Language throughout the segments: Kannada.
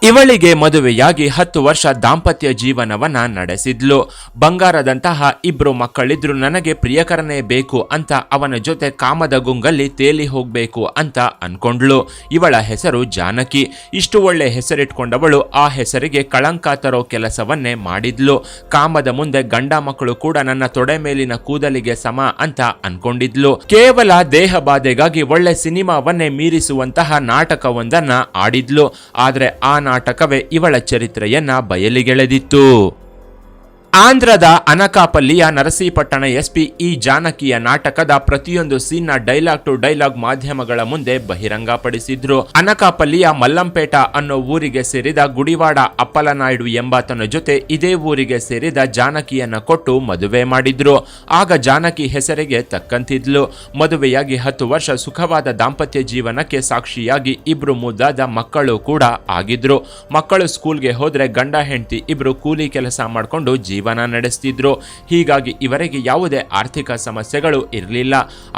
ಇವಳಿಗೆ ಮದುವೆಯಾಗಿ 10 ವರ್ಷ ದಾಂಪತ್ಯ ಜೀವನವನ್ನ ನಡೆಸಿದ್ಲು. ಬಂಗಾರದಂತಹ 2 ಮಕ್ಕಳಿದ್ರು. ನನಗೆ ಪ್ರಿಯಕರನೇ ಬೇಕು ಅಂತ ಅವನ ಜೊತೆ ಕಾಮದ ಗುಂಗಲ್ಲಿ ತೇಲಿ ಹೋಗ್ಬೇಕು ಅಂತ ಅನ್ಕೊಂಡ್ಲು. ಇವಳ ಹೆಸರು ಜಾನಕಿ. ಇಷ್ಟು ಒಳ್ಳೆ ಹೆಸರಿಟ್ಕೊಂಡವಳು ಆ ಹೆಸರಿಗೆ ಕಳಂಕ ತರೋ ಕೆಲಸವನ್ನೇ ಮಾಡಿದ್ಲು. ಕಾಮದ ಮುಂದೆ ಗಂಡ ಮಕ್ಕಳು ಕೂಡ ನನ್ನ ತೊಡೆ ಮೇಲಿನ ಕೂದಲಿಗೆ ಸಮ ಅಂತ ಅನ್ಕೊಂಡಿದ್ಲು. ಕೇವಲ ದೇಹ ಬಾಧೆಗಾಗಿ ಒಳ್ಳೆ ಸಿನಿಮಾವನ್ನೇ ಮೀರಿಸುವಂತಹ ನಾಟಕವೊಂದನ್ನ ಆಡಿದ್ಲು. ಆದ್ರೆ ಆ ನಾಟಕವೇ ಇವಳ ಚರಿತ್ರೆಯನ್ನ ಬಯಲಿಗೆಳೆದಿತ್ತು. ಆಂಧ್ರದ ಅನಕಾಪಲ್ಲಿಯ ನರಸೀಪಟ್ಟಣ ಎಸ್ಪಿ ಈ ಜಾನಕಿಯ ನಾಟಕದ ಪ್ರತಿಯೊಂದು ಸೀನ್ನ ಡೈಲಾಗ್ ಟು ಡೈಲಾಗ್ ಮಾಧ್ಯಮಗಳ ಮುಂದೆ ಬಹಿರಂಗಪಡಿಸಿದ್ರು. ಅನಕಾಪಲ್ಲಿಯ ಮಲ್ಲಂಪೇಟ ಅನ್ನೋ ಊರಿಗೆ ಸೇರಿದ ಗುಡಿವಾಡ ಅಪ್ಪಲನಾಯ್ಡು ಎಂಬಾತನ ಜೊತೆ ಇದೇ ಊರಿಗೆ ಸೇರಿದ ಜಾನಕಿಯನ್ನ ಕೊಟ್ಟು ಮದುವೆ ಮಾಡಿದ್ರು. ಆಗ ಜಾನಕಿ ಹೆಸರಿಗೆ ತಕ್ಕಂತಿದ್ಲು. ಮದುವೆಯಾಗಿ 10 ವರ್ಷ ಸುಖವಾದ ದಾಂಪತ್ಯ ಜೀವನಕ್ಕೆ ಸಾಕ್ಷಿಯಾಗಿ 2 ಮುದ್ದಾದ ಮಕ್ಕಳು ಕೂಡ ಆಗಿದ್ರು. ಮಕ್ಕಳು ಸ್ಕೂಲ್ಗೆ ಹೋದ್ರೆ ಗಂಡ ಹೆಂಡತಿ ಇಬ್ರು ಕೂಲಿ ಕೆಲಸ ಮಾಡಿಕೊಂಡು ಜೀವನ ನಡೆಸ್ತಿದ್ರು. ಹೀಗಾಗಿ ಇವರಿಗೆ ಯಾವುದೇ ಆರ್ಥಿಕ ಸಮಸ್ಯೆಗಳು ಇರಲಿಲ್ಲ.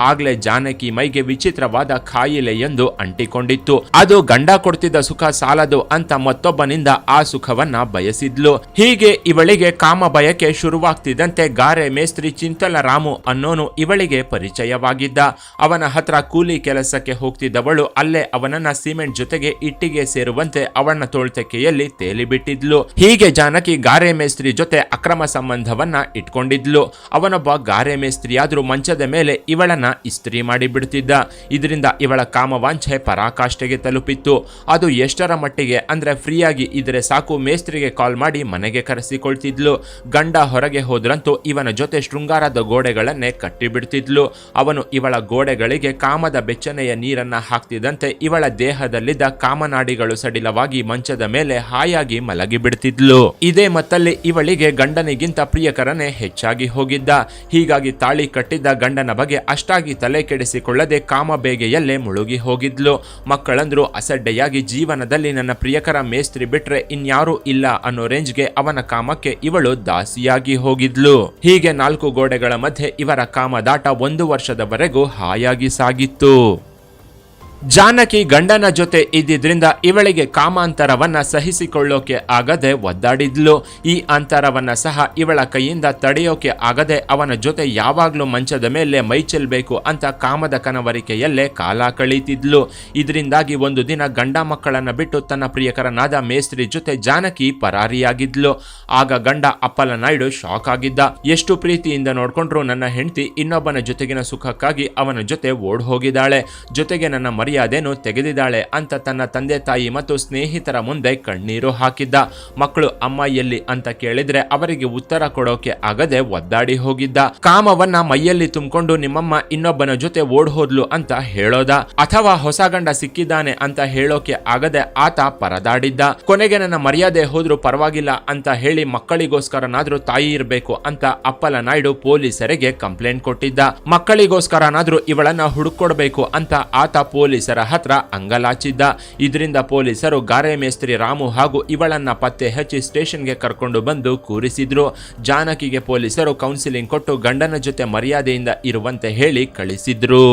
ಆಗ್ಲೇ ಜಾನಕಿ ಮೈಗೆ ವಿಚಿತ್ರವಾದ ಕಾಯಿಲೆಯೊಂದು ಅಂಟಿಕೊಂಡಿತ್ತು. ಅದು ಗಂಡ ಕೊಡ್ತಿದ್ದ ಸುಖ ಸಾಲದು ಅಂತ ಮತ್ತೊಬ್ಬನಿಂದ ಆ ಸುಖವನ್ನ ಬಯಸಿದ್ಲು. ಹೀಗೆ ಇವಳಿಗೆ ಕಾಮ ಬಯಕೆ ಶುರುವಾಗ್ತಿದ್ದಂತೆ ಗಾರೆ ಮೇಸ್ತ್ರಿ ಚಿಂತಲ ರಾಮು ಅನ್ನೋನು ಇವಳಿಗೆ ಪರಿಚಯವಾಗಿದ್ದ. ಅವನ ಹತ್ರ ಕೂಲಿ ಕೆಲಸಕ್ಕೆ ಹೋಗ್ತಿದ್ದವಳು ಅಲ್ಲೇ ಅವನನ್ನ ಸಿಮೆಂಟ್ ಜೊತೆಗೆ ಇಟ್ಟಿಗೆ ಸೇರುವಂತೆ ಅವನ ತೋಳ್ತೆಕೆಯಲ್ಲಿ ತೇಲಿಬಿಟ್ಟಿದ್ಲು. ಹೀಗೆ ಜಾನಕಿ ಗಾರೆ ಮೇಸ್ತ್ರಿ ಜೊತೆ ಅಕ್ರಮ ಸಂಬಂಧವನ್ನ ಇಟ್ಕೊಂಡಿದ್ಲು. ಅವನೊಬ್ಬ ಗಾರೆ ಮೇಸ್ತ್ರಿಯಾದ್ರೂ ಮಂಚದ ಮೇಲೆ ಇವಳನ್ನ ಇಸ್ತ್ರಿ ಮಾಡಿ ಬಿಡ್ತಿದ್ದ. ಇದರಿಂದ ಇವಳ ಕಾಮವಾಂಛೆ ಪರಾಕಾಷ್ಠೆಗೆ ತಲುಪಿತ್ತು. ಅದು ಎಷ್ಟರ ಮಟ್ಟಿಗೆ ಅಂದ್ರೆ ಫ್ರೀಯಾಗಿ ಇದ್ರೆ ಸಾಕು ಮೇಸ್ತ್ರಿಗೆ ಕಾಲ್ ಮಾಡಿ ಮನೆಗೆ ಕರೆಸಿಕೊಳ್ತಿದ್ಲು. ಗಂಡ ಹೊರಗೆ ಹೋದ್ರಂತೂ ಇವನ ಜೊತೆ ಶೃಂಗಾರದ ಗೋಡೆಗಳನ್ನೇ ಕಟ್ಟಿಬಿಡ್ತಿದ್ಲು. ಅವನು ಇವಳ ಗೋಡೆಗಳಿಗೆ ಕಾಮದ ಬೆಚ್ಚನೆಯ ನೀರನ್ನ ಹಾಕ್ತಿದ್ದಂತೆ ಇವಳ ದೇಹದಲ್ಲಿದ್ದ ಕಾಮನಾಡಿಗಳು ಸಡಿಲವಾಗಿ ಮಂಚದ ಮೇಲೆ ಹಾಯಾಗಿ ಮಲಗಿ ಬಿಡ್ತಿದ್ಲು. ಇದೇ ಮತ್ತಲ್ಲಿ ಇವಳಿಗೆ ಗಂಡನಿಗಿಂತ ಪ್ರಿಯಕರನೇ ಹೆಚ್ಚಾಗಿ ಹೋಗಿದ್ದ. ಹೀಗಾಗಿ ತಾಳಿ ಕಟ್ಟಿದ್ದ ಗಂಡನ ಬಗ್ಗೆ ಅಷ್ಟಾಗಿ ತಲೆ ಕೆಡಿಸಿಕೊಳ್ಳದೆ ಕಾಮ ಬೇಗೆಯಲ್ಲೇ ಮುಳುಗಿ ಹೋಗಿದ್ಲು. ಮಕ್ಕಳಂದ್ರು ಅಸಡ್ಡೆಯಾಗಿ ಜೀವನದಲ್ಲಿ ನನ್ನ ಪ್ರಿಯಕರ ಮೇಸ್ತ್ರಿ ಬಿಟ್ರೆ ಇನ್ಯಾರೂ ಇಲ್ಲ ಅನ್ನೋ ರೇಂಜ್ಗೆ ಅವನ ಕಾಮಕ್ಕೆ ಇವಳು ದಾಸಿಯಾಗಿ ಹೋಗಿದ್ಲು. ಹೀಗೆ 4 ಗೋಡೆಗಳ ಮಧ್ಯೆ ಇವರ ಕಾಮದಾಟ 1 ವರ್ಷದವರೆಗೂ ಹಾಯಾಗಿ ಸಾಗಿತ್ತು. ಜಾನಕಿ ಗಂಡನ ಜೊತೆ ಇದ್ದಿದ್ರಿಂದ ಇವಳಿಗೆ ಕಾಮಾಂತರವನ್ನ ಸಹಿಸಿಕೊಳ್ಳೋಕೆ ಆಗದೆ ಒದ್ದಾಡಿದ್ಲು. ಈ ಅಂತರವನ್ನ ಸಹ ಇವಳ ಕೈಯಿಂದ ತಡೆಯೋಕೆ ಆಗದೆ ಅವನ ಜೊತೆ ಯಾವಾಗ್ಲೂ ಮಂಚದ ಮೇಲೆ ಮೈ ಚೆಲ್ಬೇಕು ಅಂತ ಕಾಮದ ಕನವರಿಕೆಯಲ್ಲೇ ಕಾಲ ಕಳೀತಿದ್ಲು. ಇದರಿಂದಾಗಿ ಒಂದು ದಿನ ಗಂಡ ಮಕ್ಕಳನ್ನ ಬಿಟ್ಟು ತನ್ನ ಪ್ರಿಯಕರನಾದ ಮೇಸ್ತ್ರಿ ಜೊತೆ ಜಾನಕಿ ಪರಾರಿಯಾಗಿದ್ಲು. ಆಗ ಗಂಡ ಅಪ್ಪಲನಾಯ್ಡು ಶಾಕ್ ಆಗಿದ್ದ. ಎಷ್ಟು ಪ್ರೀತಿಯಿಂದ ನೋಡ್ಕೊಂಡ್ರು ನನ್ನ ಹೆಂಡತಿ ಇನ್ನೊಬ್ಬನ ಜೊತೆಗಿನ ಸುಖಕ್ಕಾಗಿ ಅವನ ಜೊತೆ ಓಡ್ ಹೋಗಿದ್ದಾಳೆ, ಜೊತೆಗೆ ನನ್ನ ಮರ್ಯಾದೆನು ತೆಗೆದಿದ್ದಾಳೆ ಅಂತ ತನ್ನ ತಂದೆ ತಾಯಿ ಮತ್ತು ಸ್ನೇಹಿತರ ಮುಂದೆ ಕಣ್ಣೀರು ಹಾಕಿದ್ದ. ಮಕ್ಕಳು ಅಮ್ಮ ಎಲ್ಲಿ ಅಂತ ಕೇಳಿದ್ರೆ ಅವರಿಗೆ ಉತ್ತರ ಕೊಡೋಕೆ ಆಗದೆ ಒದ್ದಾಡಿ ಹೋಗಿದ್ದ. ಕಾಮವನ್ನ ಮೈಯಲ್ಲಿ ತುಂಬಿಕೊಂಡು ನಿಮ್ಮಮ್ಮ ಇನ್ನೊಬ್ಬನ ಜೊತೆ ಓಡ್ ಹೋದ್ಲು ಅಂತ ಹೇಳೋದ ಅಥವಾ ಹೊಸ ಗಂಡ ಸಿಕ್ಕಿದ್ದಾನೆ ಅಂತ ಹೇಳೋಕೆ ಆಗದೆ ಆತ ಪರದಾಡಿದ್ದ. ಕೊನೆಗೆ ನನ್ನ ಮರ್ಯಾದೆ ಹೋದ್ರೂ ಪರವಾಗಿಲ್ಲ ಅಂತ ಹೇಳಿ ಮಕ್ಕಳಿಗೋಸ್ಕರನಾದ್ರೂ ತಾಯಿ ಇರಬೇಕು ಅಂತ ಅಪ್ಪಲನಾಯ್ಡು ಪೊಲೀಸರಿಗೆ ಕಂಪ್ಲೇಂಟ್ ಕೊಟ್ಟಿದ್ದ. ಮಕ್ಕಳಿಗೋಸ್ಕರನಾದ್ರೂ ಇವಳನ್ನ ಹುಡುಕೊಡ್ಬೇಕು ಅಂತ ಆತ ಪೊಲೀಸರ ಹತ್ರ ಅಂಗಲಾಚಿದ್ದ. ಇದರಿಂದ ಪೊಲೀಸರು ಗಾರೆ ಮೇಸ್ತ್ರಿ ರಾಮು ಹಾಗೂ ಇವಳನ್ನ ಪತ್ತೆ ಹಚ್ಚಿ ಸ್ಟೇಷನ್ಗೆ ಕರ್ಕೊಂಡು ಬಂದು ಕೂರಿಸಿದ್ರು. ಜಾನಕಿಗೆ ಪೊಲೀಸರು ಕೌನ್ಸಿಲಿಂಗ್ ಕೊಟ್ಟು ಗಂಡನ ಜೊತೆ ಮರ್ಯಾದೆಯಿಂದ ಇರುವಂತೆ ಹೇಳಿ ಕಳಿಸಿದ್ರು.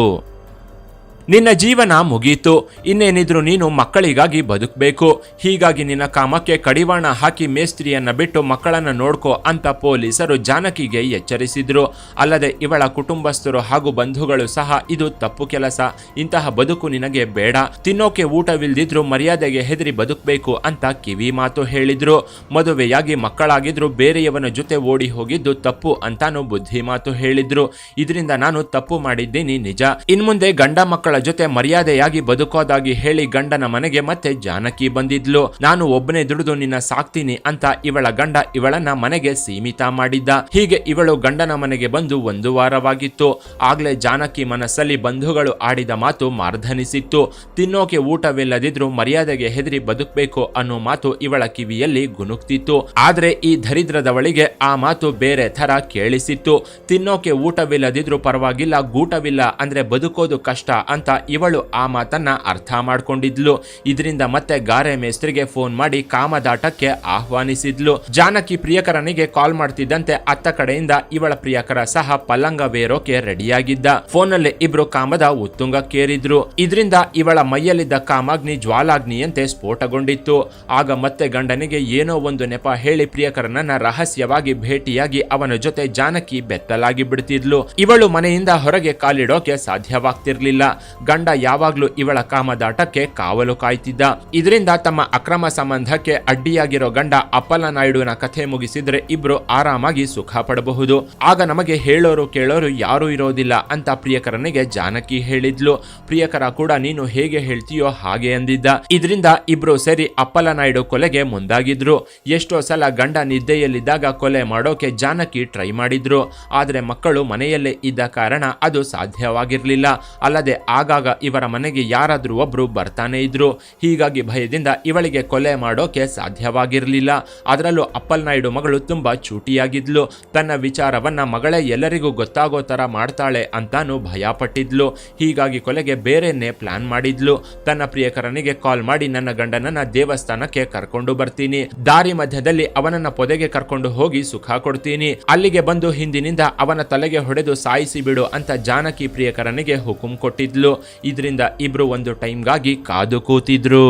ನಿನ್ನ ಜೀವನ ಮುಗೀತು, ಇನ್ನೇನಿದ್ರು ನೀನು ಮಕ್ಕಳಿಗಾಗಿ ಬದುಕಬೇಕು. ಹೀಗಾಗಿ ನಿನ್ನ ಕಾಮಕ್ಕೆ ಕಡಿವಾಣ ಹಾಕಿ ಮೇಸ್ತ್ರಿಯನ್ನ ಬಿಟ್ಟು ಮಕ್ಕಳನ್ನ ನೋಡ್ಕೋ ಅಂತ ಪೊಲೀಸರು ಜಾನಕಿಗೆ ಎಚ್ಚರಿಸಿದ್ರು. ಅಲ್ಲದೆ ಇವಳ ಕುಟುಂಬಸ್ಥರು ಹಾಗೂ ಬಂಧುಗಳು ಸಹ ಇದು ತಪ್ಪು ಕೆಲಸ, ಇಂತಹ ಬದುಕು ನಿನಗೆ ಬೇಡ, ತಿನ್ನೋಕೆ ಊಟವಿಲ್ದಿದ್ರು ಮರ್ಯಾದೆಗೆ ಹೆದರಿ ಬದುಕಬೇಕು ಅಂತ ಕಿವಿ ಮಾತು ಹೇಳಿದ್ರು. ಮದುವೆಯಾಗಿ ಮಕ್ಕಳಾಗಿದ್ರು ಬೇರೆಯವನ ಜೊತೆ ಓಡಿ ಹೋಗಿದ್ದು ತಪ್ಪು ಅಂತಾನು ಬುದ್ಧಿ ಮಾತು ಹೇಳಿದ್ರು. ಇದರಿಂದ ನಾನು ತಪ್ಪು ಮಾಡಿದ್ದೀನಿ ನಿಜ, ಇನ್ಮುಂದೆ ಗಂಡ ಮಕ್ಕಳ ಜೊತೆ ಮರ್ಯಾದೆಯಾಗಿ ಬದುಕೋದಾಗಿ ಹೇಳಿ ಗಂಡನ ಮನೆಗೆ ಮತ್ತೆ ಜಾನಕಿ ಬಂದಿದ್ಲು. ನಾನು ಒಬ್ಬನೇ ದುಡಿದು ನಿನ್ನ ಸಾಕ್ತೀನಿ ಅಂತ ಇವಳ ಗಂಡ ಇವಳನ್ನ ಮನೆಗೆ ಸೀಮಿತ ಮಾಡಿದ್ದ. ಹೀಗೆ ಇವಳು ಗಂಡನ ಮನೆಗೆ ಬಂದು 1 ವಾರವಾಗಿತ್ತು. ಆಗ್ಲೇ ಜಾನಕಿ ಮನಸ್ಸಲ್ಲಿ ಬಂಧುಗಳು ಆಡಿದ ಮಾತು ಮಾರ್ಧನಿಸಿತ್ತು. ತಿನ್ನೋಕೆ ಊಟವಿಲ್ಲದಿದ್ರು ಮರ್ಯಾದೆಗೆ ಹೆದರಿ ಬದುಕಬೇಕು ಅನ್ನೋ ಮಾತು ಇವಳ ಕಿವಿಯಲ್ಲಿ ಗುನುಕ್ತಿತ್ತು. ಆದ್ರೆ ಈ ದರಿದ್ರದವಳಿಗೆ ಆ ಮಾತು ಬೇರೆ ತರ ಕೇಳಿಸಿತ್ತು. ತಿನ್ನೋಕೆ ಊಟವಿಲ್ಲದಿದ್ರು ಪರವಾಗಿಲ್ಲ, ಗೂಟವಿಲ್ಲ ಅಂದ್ರೆ ಬದುಕೋದು ಕಷ್ಟ ಅಂತ ಅಂತ ಇವಳು ಆ ಮಾತನ್ನ ಅರ್ಥ ಮಾಡ್ಕೊಂಡಿದ್ಲು. ಇದರಿಂದ ಮತ್ತೆ ಗಾರೆ ಮೇಸ್ತ್ರಿಗೆ ಫೋನ್ ಮಾಡಿ ಕಾಮದಾಟಕ್ಕೆ ಆಹ್ವಾನಿಸಿದ್ಲು. ಜಾನಕಿ ಪ್ರಿಯಕರನಿಗೆ ಕಾಲ್ ಮಾಡ್ತಿದ್ದಂತೆ ಅತ್ತ ಕಡೆಯಿಂದ ಇವಳ ಪ್ರಿಯಕರ ಸಹ ಪಲ್ಲಂಗವೇರೋಕೆ ರೆಡಿಯಾಗಿದ್ದ. ಫೋನಲ್ಲಿ ಇಬ್ರು ಕಾಮದ ಉತ್ತುಂಗಕ್ಕೇರಿದ್ರು. ಇದರಿಂದ ಇವಳ ಮೈಯಲ್ಲಿದ್ದ ಕಾಮಾಗ್ನಿ ಜ್ವಾಲಾಗ್ನಿಯಂತೆ ಸ್ಫೋಟಗೊಂಡಿತ್ತು. ಆಗ ಮತ್ತೆ ಗಂಡನಿಗೆ ಏನೋ ಒಂದು ನೆಪ ಹೇಳಿ ಪ್ರಿಯಕರನನ್ನ ರಹಸ್ಯವಾಗಿ ಭೇಟಿಯಾಗಿ ಅವನ ಜೊತೆ ಜಾನಕಿ ಬೆತ್ತಲಾಗಿ ಬಿಡ್ತಿದ್ಲು. ಇವಳು ಮನೆಯಿಂದ ಹೊರಗೆ ಕಾಲಿಡೋಕೆ ಸಾಧ್ಯವಾಗ್ತಿರ್ಲಿಲ್ಲ. ಗಂಡ ಯಾವಾಗ್ಲೂ ಇವಳ ಕಾಮದಾಟಕ್ಕೆ ಕಾವಲು ಕಾಯ್ತಿದ್ದ. ಇದರಿಂದ ತಮ್ಮ ಅಕ್ರಮ ಸಂಬಂಧಕ್ಕೆ ಅಡ್ಡಿಯಾಗಿರೋ ಗಂಡ ಅಪ್ಪಲನಾಯ್ಡುನ ಕಥೆ ಮುಗಿಸಿದ್ರೆ ಇಬ್ರು ಆರಾಮಾಗಿ ಸುಖ ಪಡಬಹುದು. ಆಗ ನಮಗೆ ಹೇಳೋರು ಕೇಳೋರು ಯಾರೂ ಇರೋದಿಲ್ಲ ಅಂತ ಪ್ರಿಯಕರನಿಗೆ ಜಾನಕಿ ಹೇಳಿದ್ಲು. ಪ್ರಿಯಕರ ಕೂಡ ನೀನು ಹೇಗೆ ಹೇಳ್ತೀಯೋ ಹಾಗೆ ಅಂದಿದ್ದ. ಇದರಿಂದ ಇಬ್ರು ಸೇರಿ ಅಪ್ಪಲನಾಯ್ಡು ಕೊಲೆಗೆ ಮುಂದಾಗಿದ್ರು. ಎಷ್ಟೋ ಸಲ ಗಂಡ ನಿದ್ದೆಯಲ್ಲಿದ್ದಾಗ ಕೊಲೆ ಮಾಡೋಕೆ ಜಾನಕಿ ಟ್ರೈ ಮಾಡಿದ್ರು. ಆದ್ರೆ ಮಕ್ಕಳು ಮನೆಯಲ್ಲೇ ಇದ್ದ ಕಾರಣ ಅದು ಸಾಧ್ಯವಾಗಿರ್ಲಿಲ್ಲ. ಅಲ್ಲದೆ ಆಗಾಗ ಇವರ ಮನೆಗೆ ಯಾರಾದ್ರೂ ಒಬ್ರು ಬರ್ತಾನೆ ಇದ್ರು. ಹೀಗಾಗಿ ಭಯದಿಂದ ಇವಳಿಗೆ ಕೊಲೆ ಮಾಡೋಕೆ ಸಾಧ್ಯವಾಗಿರ್ಲಿಲ್ಲ. ಅದರಲ್ಲೂ ಅಪ್ಪಲನಾಯ್ಡು ಮಗಳು ತುಂಬಾ ಚೂಟಿಯಾಗಿದ್ಲು. ತನ್ನ ವಿಚಾರವನ್ನ ಮಗಳೇ ಎಲ್ಲರಿಗೂ ಗೊತ್ತಾಗೋ ತರ ಮಾಡ್ತಾಳೆ ಅಂತಾನು ಭಯ ಪಟ್ಟಿದ್ಲು. ಹೀಗಾಗಿ ಕೊಲೆಗೆ ಬೇರೆನೆ ಪ್ಲಾನ್ ಮಾಡಿದ್ಲು. ತನ್ನ ಪ್ರಿಯಕರನಿಗೆ ಕಾಲ್ ಮಾಡಿ ನನ್ನ ಗಂಡನನ್ನ ದೇವಸ್ಥಾನಕ್ಕೆ ಕರ್ಕೊಂಡು ಬರ್ತೀನಿ, ದಾರಿ ಮಧ್ಯದಲ್ಲಿ ಅವನನ್ನ ಪೊದೆಗೆ ಕರ್ಕೊಂಡು ಹೋಗಿ ಸುಖ ಕೊಡ್ತೀನಿ, ಅಲ್ಲಿಗೆ ಬಂದು ಹಿಂದಿನಿಂದ ಅವನ ತಲೆಗೆ ಹೊಡೆದು ಸಾಯಿಸಿ ಬಿಡು ಅಂತ ಜಾನಕಿ ಪ್ರಿಯಕರನಿಗೆ ಹುಕುಂ ಕೊಟ್ಟಿದ್ಲು. ಇದರಿಂದ ಇಬ್ರು ಒಂದು ಟೈಮ್ಗಾಗಿ ಕಾದು ಕೂತಿದ್ರು.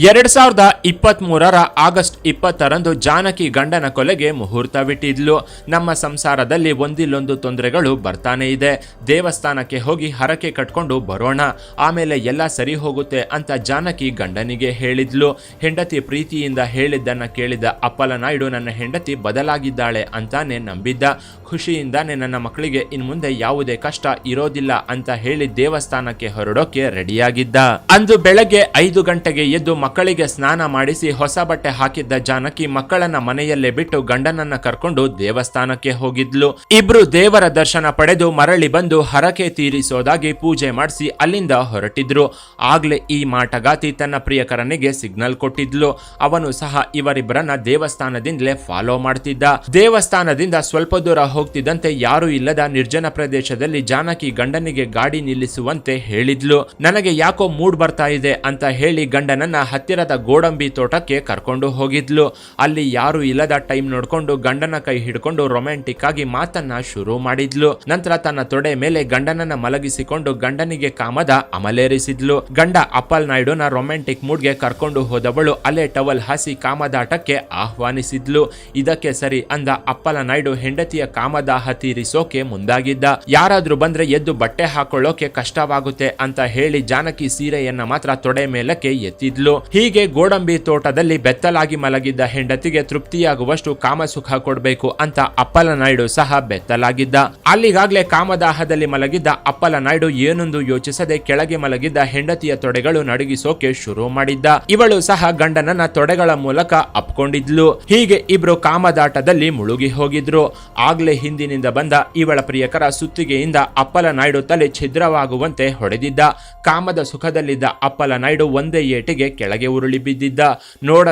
2023 ಆಗಸ್ಟ್ 20ರಂದು ಜಾನಕಿ ಗಂಡನ ಕೊಲೆಗೆ ಮುಹೂರ್ತವಿಟ್ಟಿದ್ಲು. ನಮ್ಮ ಸಂಸಾರದಲ್ಲಿ ಒಂದಿಲ್ಲೊಂದು ತೊಂದರೆಗಳು ಬರ್ತಾನೆ ಇದೆ, ದೇವಸ್ಥಾನಕ್ಕೆ ಹೋಗಿ ಹರಕೆ ಕಟ್ಕೊಂಡು ಬರೋಣ, ಆಮೇಲೆ ಎಲ್ಲ ಸರಿ ಹೋಗುತ್ತೆ ಅಂತ ಜಾನಕಿ ಗಂಡನಿಗೆ ಹೇಳಿದ್ಲು. ಹೆಂಡತಿ ಪ್ರೀತಿಯಿಂದ ಹೇಳಿದ್ದನ್ನ ಕೇಳಿದ ಅಪ್ಪಲನಾಯ್ಡು ನನ್ನ ಹೆಂಡತಿ ಬದಲಾಗಿದ್ದಾಳೆ ಅಂತಾನೆ ನಂಬಿದ್ದ. ಖುಷಿಯಿಂದಾನೆ ನನ್ನ ಮಕ್ಕಳಿಗೆ ಇನ್ಮುಂದೆ ಯಾವುದೇ ಕಷ್ಟ ಇರೋದಿಲ್ಲ ಅಂತ ಹೇಳಿ ದೇವಸ್ಥಾನಕ್ಕೆ ಹೊರಡೋಕೆ ರೆಡಿಯಾಗಿದ್ದ. ಅಂದು ಬೆಳಗ್ಗೆ 5 ಗಂಟೆಗೆ ಎದ್ದು ಮಕ್ಕಳಿಗೆ ಸ್ನಾನ ಮಾಡಿಸಿ ಹೊಸ ಬಟ್ಟೆ ಹಾಕಿದ್ದ ಜಾನಕಿ ಮಕ್ಕಳನ್ನ ಮನೆಯಲ್ಲೇ ಬಿಟ್ಟು ಗಂಡನನ್ನ ಕರ್ಕೊಂಡು ದೇವಸ್ಥಾನಕ್ಕೆ ಹೋಗಿದ್ಲು. ಇಬ್ರು ದೇವರ ದರ್ಶನ ಪಡೆದು ಮರಳಿ ಬಂದು ಹರಕೆ ತೀರಿಸೋದಾಗಿ ಪೂಜೆ ಮಾಡಿಸಿ ಅಲ್ಲಿಂದ ಹೊರಟಿದ್ರು. ಆಗ್ಲೇ ಈ ಮಾಟಗಾತಿ ತನ್ನ ಪ್ರಿಯಕರನಿಗೆ ಸಿಗ್ನಲ್ ಕೊಟ್ಟಿದ್ಲು. ಅವನು ಸಹ ಇವರಿಬ್ಬರನ್ನ ದೇವಸ್ಥಾನದಿಂದಲೇ ಫಾಲೋ ಮಾಡ್ತಿದ್ದ. ದೇವಸ್ಥಾನದಿಂದ ಸ್ವಲ್ಪ ದೂರ ಹೋಗ್ತಿದ್ದಂತೆ ಯಾರು ಇಲ್ಲದ ನಿರ್ಜನ ಪ್ರದೇಶದಲ್ಲಿ ಜಾನಕಿ ಗಂಡನಿಗೆ ಗಾಡಿ ನಿಲ್ಲಿಸುವಂತೆ ಹೇಳಿದ್ಲು. ನನಗೆ ಯಾಕೋ ಮೂಡ್ ಬರ್ತಾ ಇದೆ ಅಂತ ಹೇಳಿ ಗಂಡನನ್ನ ಹತ್ತಿರದ ಗೋಡಂಬಿ ತೋಟಕ್ಕೆ ಕರ್ಕೊಂಡು ಹೋಗಿದ್ಲು. ಅಲ್ಲಿ ಯಾರು ಇಲ್ಲದ ಟೈಮ್ ನೋಡ್ಕೊಂಡು ಗಂಡನ ಕೈ ಹಿಡ್ಕೊಂಡು ರೊಮ್ಯಾಂಟಿಕ್ ಆಗಿ ಮಾತನ್ನ ಶುರು ಮಾಡಿದ್ಲು. ನಂತರ ತನ್ನ ತೊಡೆ ಮೇಲೆ ಗಂಡನನ್ನ ಮಲಗಿಸಿಕೊಂಡು ಗಂಡನಿಗೆ ಕಾಮದ ಅಮಲೇರಿಸಿದ್ಲು. ಗಂಡ ಅಪ್ಪಲನಾಯ್ಡುನ ರೊಮ್ಯಾಂಟಿಕ್ ಮೂಡ್ಗೆ ಕರ್ಕೊಂಡು ಹೋದವಳು ಅಲ್ಲೇ ಟವಲ್ ಹಾಸಿ ಕಾಮದಾಟಕ್ಕೆ ಆಹ್ವಾನಿಸಿದ್ಲು. ಇದಕ್ಕೆ ಸರಿ ಅಂದ ಅಪ್ಪಲನಾಯ್ಡು ಹೆಂಡತಿಯ ಕಾಮದಾಹ ತೀರಿಸೋಕೆ ಮುಂದಾಗಿದ್ದ. ಯಾರಾದ್ರೂ ಬಂದ್ರೆ ಎದ್ದು ಬಟ್ಟೆ ಹಾಕೊಳ್ಳೋಕೆ ಕಷ್ಟವಾಗುತ್ತೆ ಅಂತ ಹೇಳಿ ಜಾನಕಿ ಸೀರೆಯನ್ನ ಮಾತ್ರ ತೊಡೆ ಮೇಲಕ್ಕೆ ಎತ್ತಿದ್ಲು. ಹೀಗೆ ಗೋಡಂಬಿ ತೋಟದಲ್ಲಿ ಬೆತ್ತಲಾಗಿ ಮಲಗಿದ್ದ ಹೆಂಡತಿಗೆ ತೃಪ್ತಿಯಾಗುವಷ್ಟು ಕಾಮಸುಖ ಕೊಡ್ಬೇಕು ಅಂತ ಅಪ್ಪಲನಾಯ್ಡು ಸಹ ಬೆತ್ತಲಾಗಿದ್ದ. ಅಲ್ಲಿಗಾಗ್ಲೇ ಕಾಮದಾಹದಲ್ಲಿ ಮಲಗಿದ್ದ ಅಪ್ಪಲನಾಯ್ಡು ಏನೊಂದು ಯೋಚಿಸದೆ ಕೆಳಗೆ ಮಲಗಿದ್ದ ಹೆಂಡತಿಯ ತೊಡೆಗಳು ನಡುಗಿಸೋಕೆ ಶುರು ಮಾಡಿದ್ದ. ಇವಳು ಸಹ ಗಂಡನನ್ನ ತೊಡೆಗಳ ಮೂಲಕ ಅಪ್ಕೊಂಡಿದ್ಲು. ಹೀಗೆ ಇಬ್ರು ಕಾಮದಾಟದಲ್ಲಿ ಮುಳುಗಿ ಹೋಗಿದ್ರು. ಆಗ್ಲೇ ಹಿಂದಿನಿಂದ ಬಂದ ಇವಳ ಪ್ರಿಯಕರ ಸುತ್ತಿಗೆಯಿಂದ ಅಪ್ಪಲನಾಯ್ಡು ತಲೆ ಛಿದ್ರವಾಗುವಂತೆ ಹೊಡೆದಿದ್ದ. ಕಾಮದ ಸುಖದಲ್ಲಿದ್ದ ಅಪ್ಪಲನಾಯ್ಡು ಒಂದೇ ಏಟಿಗೆ ಕೆಳಗೆ ಉರುಳಿ ಬಿದ್ದಿದ್ದ.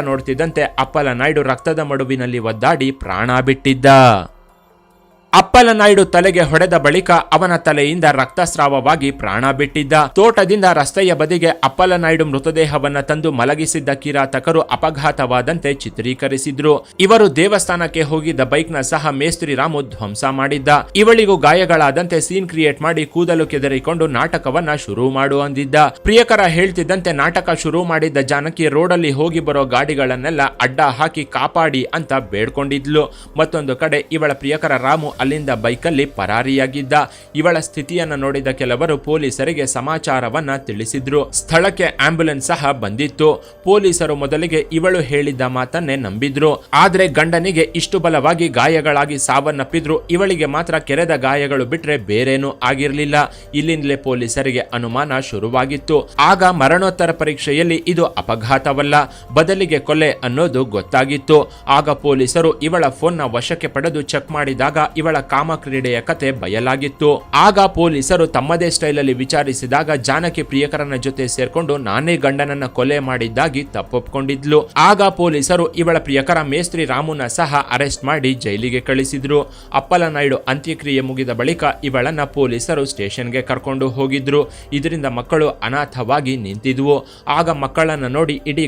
ನೋಡ್ತಿದ್ದಂತೆ ಅಪ್ಪಲನಾಯ್ಡು ರಕ್ತದ ಮಡುವಿನಲ್ಲಿ ಒದ್ದಾಡಿ ಪ್ರಾಣ ಬಿಟ್ಟಿದ್ದ. ಅಪ್ಪಲನಾಯ್ಡು ತಲೆಗೆ ಹೊಡೆದ ಬಳಿಕ ಅವನ ತಲೆಯಿಂದ ರಕ್ತಸ್ರಾವವಾಗಿ ಪ್ರಾಣ ಬಿಟ್ಟಿದ್ದ. ತೋಟದಿಂದ ರಸ್ತೆಯ ಬದಿಗೆ ಅಪ್ಪಲನಾಯ್ಡು ಮೃತದೇಹವನ್ನ ತಂದು ಮಲಗಿಸಿದ್ದ ಕಿರಾತಕರು ಅಪಘಾತವಾದಂತೆ ಚಿತ್ರೀಕರಿಸಿದ್ರು. ಇವರು ದೇವಸ್ಥಾನಕ್ಕೆ ಹೋಗಿದ್ದ ಬೈಕ್ನ ಸಹ ಮೇಸ್ತ್ರಿ ರಾಮು ಧ್ವಂಸ ಮಾಡಿದ್ದ. ಇವಳಿಗೂ ಗಾಯಗಳಾದಂತೆ ಸೀನ್ ಕ್ರಿಯೇಟ್ ಮಾಡಿ ಕೂದಲು ಕೆದರಿಕೊಂಡು ನಾಟಕವನ್ನ ಶುರು ಮಾಡು ಅಂದಿದ್ದ. ಪ್ರಿಯಕರ ಹೇಳ್ತಿದ್ದಂತೆ ನಾಟಕ ಶುರು ಮಾಡಿದ್ದ ಜಾನಕಿ ರೋಡಲ್ಲಿ ಹೋಗಿ ಬರೋ ಗಾಡಿಗಳನ್ನೆಲ್ಲ ಅಡ್ಡ ಹಾಕಿ ಕಾಪಾಡಿ ಅಂತ ಬೇಡ್ಕೊಂಡಿದ್ಲು. ಮತ್ತೊಂದು ಕಡೆ ಇವಳ ಪ್ರಿಯಕರ ರಾಮು ಅಲ್ಲಿಂದ ಬೈಕಲ್ಲಿ ಪರಾರಿಯಾಗಿದ್ದ. ಇವಳ ಸ್ಥಿತಿಯನ್ನು ನೋಡಿದ ಕೆಲವರು ಪೊಲೀಸರಿಗೆ ಸಮಾಚಾರವನ್ನ ತಿಳಿಸಿದ್ರು. ಸ್ಥಳಕ್ಕೆ ಆಂಬ್ಯುಲೆನ್ಸ್ ಸಹ ಬಂದಿತ್ತು. ಪೊಲೀಸರು ಮೊದಲಿಗೆ ಇವಳು ಹೇಳಿದ್ದ ಮಾತನ್ನೇ ನಂಬಿದ್ರು. ಆದ್ರೆ ಗಂಡನಿಗೆ ಇಷ್ಟು ಬಲವಾಗಿ ಗಾಯಗಳಾಗಿ ಸಾವನ್ನಪ್ಪಿದ್ರು. ಇವಳಿಗೆ ಮಾತ್ರ ಕೆರೆದ ಗಾಯಗಳು ಬಿಟ್ರೆ ಬೇರೇನೂ ಆಗಿರ್ಲಿಲ್ಲ. ಇಲ್ಲಿಂದಲೇ ಪೊಲೀಸರಿಗೆ ಅನುಮಾನ ಶುರುವಾಗಿತ್ತು. ಆಗ ಮರಣೋತ್ತರ ಪರೀಕ್ಷೆಯಲ್ಲಿ ಇದು ಅಪಘಾತವಲ್ಲ, ಬದಲಿಗೆ ಕೊಲೆ ಅನ್ನೋದು ಗೊತ್ತಾಗಿತ್ತು. ಆಗ ಪೊಲೀಸರು ಇವಳ ಫೋನ್ನ ವಶಕ್ಕೆ ಪಡೆದು ಚೆಕ್ ಮಾಡಿದಾಗ ಇವಳ ಇವಳ ಕಾಮಕ್ರೀಡೆಯ ಕತೆ ಬಯಲಾಗಿತ್ತು. ಆಗ ಪೊಲೀಸರು ತಮ್ಮದೇ ಸ್ಟೈಲಲ್ಲಿ ವಿಚಾರಿಸಿದಾಗ ಜಾನಕಿ ಪ್ರಿಯಕರನ ಜೊತೆ ಸೇರ್ಕೊಂಡು ನಾನೇ ಗಂಡನನ್ನ ಕೊಲೆ ಮಾಡಿದ್ದಾಗಿ ತಪ್ಪೊಪ್ಕೊಂಡಿದ್ಲು. ಆಗ ಪೊಲೀಸರು ಇವಳ ಪ್ರಿಯಕರ ಮೇಸ್ತ್ರಿ ರಾಮುನ ಸಹ ಅರೆಸ್ಟ್ ಮಾಡಿ ಜೈಲಿಗೆ ಕಳಿಸಿದ್ರು. ಅಪ್ಪಲನಾಯ್ಡು ಅಂತ್ಯಕ್ರಿಯೆ ಮುಗಿದ ಬಳಿಕ ಇವಳನ್ನ ಪೊಲೀಸರು ಸ್ಟೇಷನ್ಗೆ ಕರ್ಕೊಂಡು ಹೋಗಿದ್ರು. ಇದರಿಂದ ಮಕ್ಕಳು ಅನಾಥವಾಗಿ ನಿಂತಿದ್ವು. ಆಗ ಮಕ್ಕಳನ್ನ ನೋಡಿ ಇಡೀ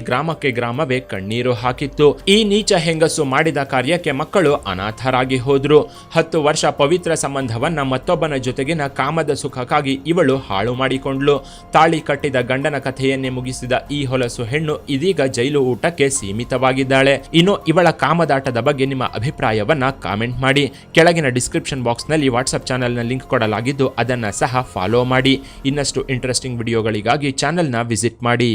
ಗ್ರಾಮವೇ ಕಣ್ಣೀರು ಹಾಕಿತ್ತು. ಈ ನೀಚ ಹೆಂಗಸು ಮಾಡಿದ ಕಾರ್ಯಕ್ಕೆ ಮಕ್ಕಳು ಅನಾಥರಾಗಿ ಹೋದ್ರು. 10 ವರ್ಷ ಪವಿತ್ರ ಸಂಬಂಧವನ್ನ ಮತ್ತೊಬ್ಬನ ಜೊತೆಗಿನ ಕಾಮದ ಸುಖಕ್ಕಾಗಿ ಇವಳು ಹಾಳು ಮಾಡಿಕೊಂಡ್ಲು. ತಾಳಿ ಕಟ್ಟಿದ ಗಂಡನ ಕಥೆಯನ್ನೇ ಮುಗಿಸಿದ ಈ ಹೊಲಸು ಹೆಣ್ಣು ಇದೀಗ ಜೈಲು ಊಟಕ್ಕೆ ಸೀಮಿತವಾಗಿದ್ದಾಳೆ. ಇನ್ನು ಇವಳ ಕಾಮದಾಟದ ಬಗ್ಗೆ ನಿಮ್ಮ ಅಭಿಪ್ರಾಯವನ್ನ ಕಾಮೆಂಟ್ ಮಾಡಿ. ಕೆಳಗಿನ ಡಿಸ್ಕ್ರಿಪ್ಷನ್ ಬಾಕ್ಸ್ ನಲ್ಲಿ ವಾಟ್ಸ್ಆಪ್ ಚಾನೆಲ್ನ ಲಿಂಕ್ ಕೊಡಲಾಗಿದ್ದು ಅದನ್ನ ಸಹ ಫಾಲೋ ಮಾಡಿ. ಇನ್ನಷ್ಟು ಇಂಟ್ರೆಸ್ಟಿಂಗ್ ವಿಡಿಯೋಗಳಿಗಾಗಿ ಚಾನೆಲ್ನ ವಿಸಿಟ್ ಮಾಡಿ.